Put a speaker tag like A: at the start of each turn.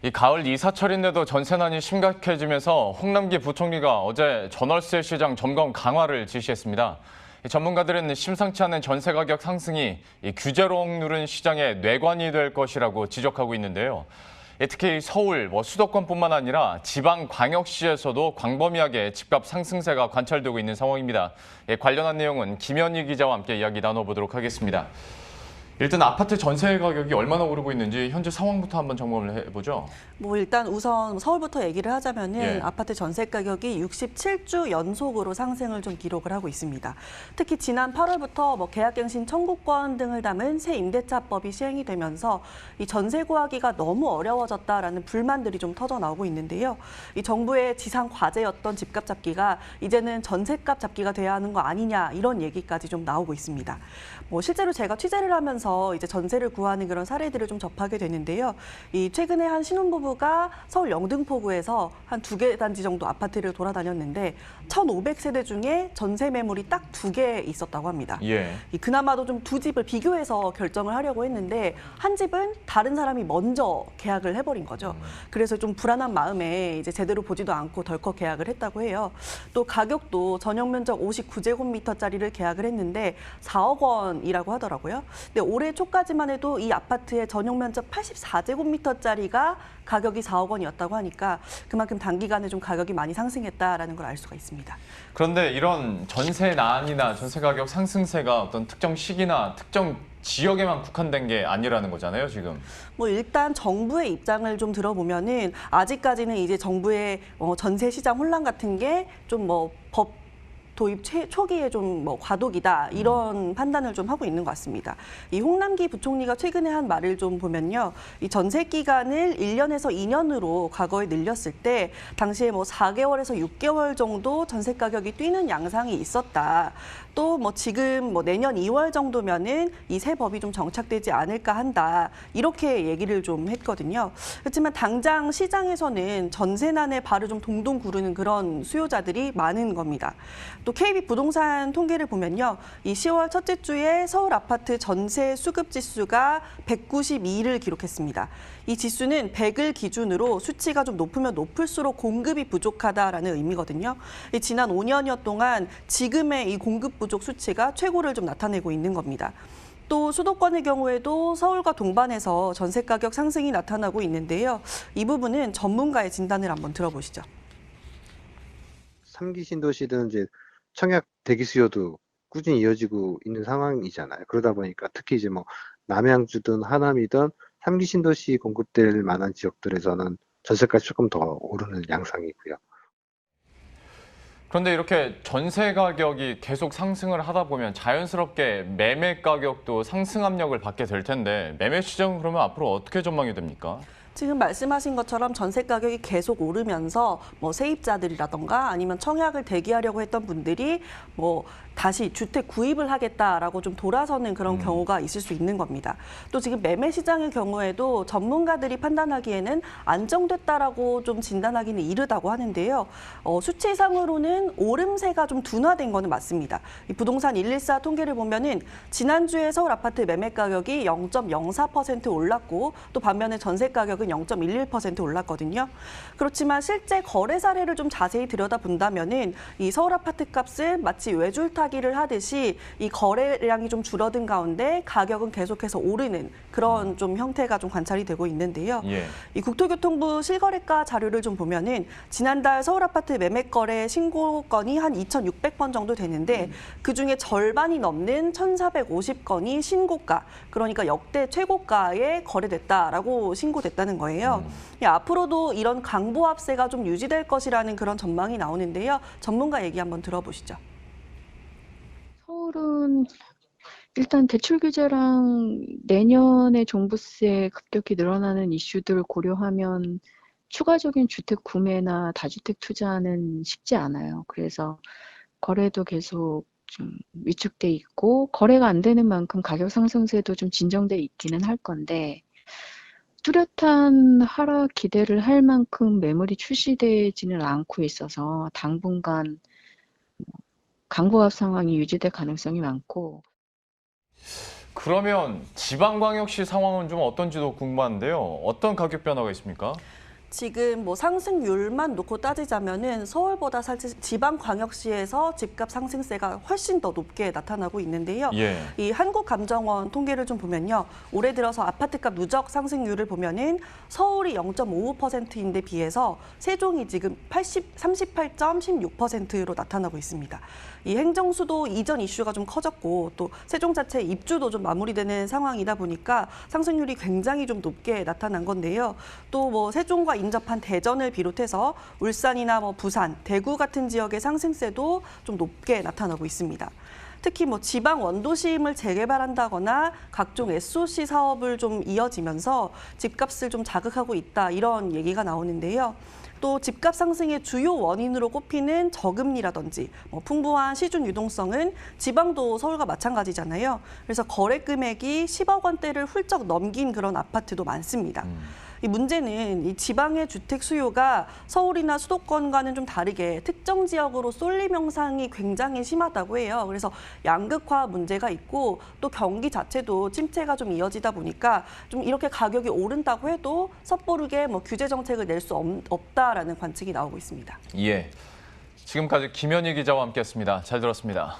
A: 이 가을 이사철인데도 전세난이 심각해지면서 홍남기 부총리가 어제 전월세 시장 점검 강화를 지시했습니다. 이 전문가들은 심상치 않은 전세 가격 상승이 이 규제로 억누른 시장의 뇌관이 될 것이라고 지적하고 있는데요. 특히 서울, 수도권뿐만 아니라 지방 광역시에서도 광범위하게 집값 상승세가 관찰되고 있는 상황입니다. 관련한 내용은 김현희 기자와 함께 이야기 나눠보도록 하겠습니다. 일단 아파트 전세 가격이 얼마나 오르고 있는지 현재 상황부터 한번 점검을 해보죠.
B: 일단 우선 서울부터 얘기를 하자면은
A: 예.
B: 아파트 전세 가격이 67주 연속으로 상승을 좀 기록을 하고 있습니다. 특히 지난 8월부터 계약갱신 청구권 등을 담은 새 임대차법이 시행이 되면서 이 전세 구하기가 너무 어려워졌다라는 불만들이 좀 터져 나오고 있는데요. 이 정부의 지상 과제였던 집값 잡기가 이제는 전세값 잡기가 돼야 하는 거 아니냐 이런 얘기까지 좀 나오고 있습니다. 실제로 제가 취재를 하면서 이제 전세를 구하는 그런 사례들을 좀 접하게 되는데요. 이 최근에 한 신혼부부가 서울 영등포구에서 한 2개 단지 정도 아파트를 돌아다녔는데 1,500세대 중에 전세 매물이 딱 2개 있었다고 합니다.
A: 예.
B: 그나마도 좀 두 집을 비교해서 결정을 하려고 했는데 한 집은 다른 사람이 먼저 계약을 해버린 거죠. 그래서 좀 불안한 마음에 이제 제대로 보지도 않고 덜컥 계약을 했다고 해요. 또 가격도 전용 면적 59제곱미터짜리를 계약을 했는데 4억 원이라고 하더라고요. 근데 올해 초까지만 해도 이 아파트의 전용 면적 84제곱미터짜리가 가격이 4억 원이었다고 하니까 그만큼 단기간에 좀 가격이 많이 상승했다라는 걸 알 수가 있습니다.
A: 그런데 이런 전세난이나 전세 가격 상승세가 어떤 특정 시기나 특정 지역에만 국한된 게 아니라는 거잖아요, 지금.
B: 일단 정부의 입장을 좀 들어보면은 아직까지는 이제 정부의 전세 시장 혼란 같은 게 좀 법 도입 초기에 좀 과도기다 이런 판단을 좀 하고 있는 것 같습니다. 이 홍남기 부총리가 최근에 한 말을 좀 보면요. 이 전세 기간을 1년에서 2년으로 과거에 늘렸을 때 당시에 4개월에서 6개월 정도 전세 가격이 뛰는 양상이 있었다. 또 지금 내년 2월 정도면은 이 새 법이 좀 정착되지 않을까 한다. 이렇게 얘기를 좀 했거든요. 그렇지만 당장 시장에서는 전세난에 발을 좀 동동 구르는 그런 수요자들이 많은 겁니다. 또 KB 부동산 통계를 보면요. 이 10월 첫째 주에 서울 아파트 전세 수급 지수가 192를 기록했습니다. 이 지수는 100을 기준으로 수치가 좀 높으면 높을수록 공급이 부족하다라는 의미거든요. 지난 5년여 동안 지금의 이 공급 부족 수치가 최고를 좀 나타내고 있는 겁니다. 또 수도권의 경우에도 서울과 동반해서 전세 가격 상승이 나타나고 있는데요. 이 부분은 전문가의 진단을 한번 들어보시죠.
C: 3기 신도시든 이제 청약 대기 수요도 꾸준히 이어지고 있는 상황이잖아요. 그러다 보니까 특히 이제 남양주든 하남이든 3기 신도시 공급될 만한 지역들에서는 전세값이 조금 더 오르는 양상이고요.
A: 그런데 이렇게 전세 가격이 계속 상승을 하다 보면 자연스럽게 매매 가격도 상승 압력을 받게 될 텐데 매매 시장은 그러면 앞으로 어떻게 전망이 됩니까?
B: 지금 말씀하신 것처럼 전세 가격이 계속 오르면서 세입자들이라던가 아니면 청약을 대기하려고 했던 분들이 다시 주택 구입을 하겠다라고 좀 돌아서는 그런 경우가 있을 수 있는 겁니다. 또 지금 매매 시장의 경우에도 전문가들이 판단하기에는 안정됐다라고 좀 진단하기는 이르다고 하는데요. 수치상으로는 오름세가 좀 둔화된 거는 맞습니다. 이 부동산 114 통계를 보면은 지난주에 서울 아파트 매매 가격이 0.04% 올랐고 또 반면에 전세 가격은 0.11% 올랐거든요. 그렇지만 실제 거래 사례를 좀 자세히 들여다본다면은 이 서울 아파트 값은 마치 외줄타기를 하듯이 이 거래량이 좀 줄어든 가운데 가격은 계속해서 오르는 그런 좀 형태가 좀 관찰이 되고 있는데요.
A: 예.
B: 이 국토교통부 실거래가 자료를 좀 보면은 지난달 서울 아파트 매매 거래 신고 건이 한 2,600건 정도 되는데 그중에 절반이 넘는 1,450건이 신고가, 그러니까 역대 최고가에 거래됐다라고 신고됐다는 거예요. 앞으로도 이런 강보합세가 좀 유지될 것이라는 그런 전망이 나오는데요. 전문가 얘기 한번 들어보시죠.
D: 서울은 일단 대출 규제랑 내년에 종부세 급격히 늘어나는 이슈들을 고려하면 추가적인 주택 구매나 다주택 투자는 쉽지 않아요. 그래서 거래도 계속 좀 위축돼 있고 거래가 안 되는 만큼 가격 상승세도 좀 진정돼 있기는 할 건데 뚜렷한 하락 기대를 할 만큼 매물이 출시되지는 않고 있어서 당분간 강보합 상황이 유지될 가능성이 많고
A: 그러면 지방광역시 상황은 좀 어떤지도 궁금한데요. 어떤 가격 변화가 있습니까?
B: 지금 뭐 상승률만 놓고 따지자면은 서울보다 사실 지방광역시에서 집값 상승세가 훨씬 더 높게 나타나고 있는데요.
A: 예.
B: 이 한국감정원 통계를 좀 보면요. 올해 들어서 아파트값 누적 상승률을 보면은 서울이 0.55%인데 비해서 세종이 지금 38.16%로 나타나고 있습니다. 이 행정수도 이전 이슈가 좀 커졌고 또 세종 자체 입주도 좀 마무리되는 상황이다 보니까 상승률이 굉장히 좀 높게 나타난 건데요. 또 뭐 세종과 인접한 대전을 비롯해서 울산이나 뭐 부산, 대구 같은 지역의 상승세도 좀 높게 나타나고 있습니다. 특히 뭐 지방 원도심을 재개발한다거나 각종 SOC 사업을 좀 이어지면서 집값을 좀 자극하고 있다 이런 얘기가 나오는데요. 또 집값 상승의 주요 원인으로 꼽히는 저금리라든지 뭐 풍부한 시중 유동성은 지방도 서울과 마찬가지잖아요. 그래서 거래 금액이 10억 원대를 훌쩍 넘긴 그런 아파트도 많습니다. 이 문제는 이 지방의 주택 수요가 서울이나 수도권과는 좀 다르게 특정 지역으로 쏠림 현상이 굉장히 심하다고 해요. 그래서 양극화 문제가 있고 또 경기 자체도 침체가 좀 이어지다 보니까 좀 이렇게 가격이 오른다고 해도 섣부르게 뭐 규제 정책을 낼 수 없다라는 관측이 나오고 있습니다.
A: 예. 지금까지 김현희 기자와 함께했습니다. 잘 들었습니다.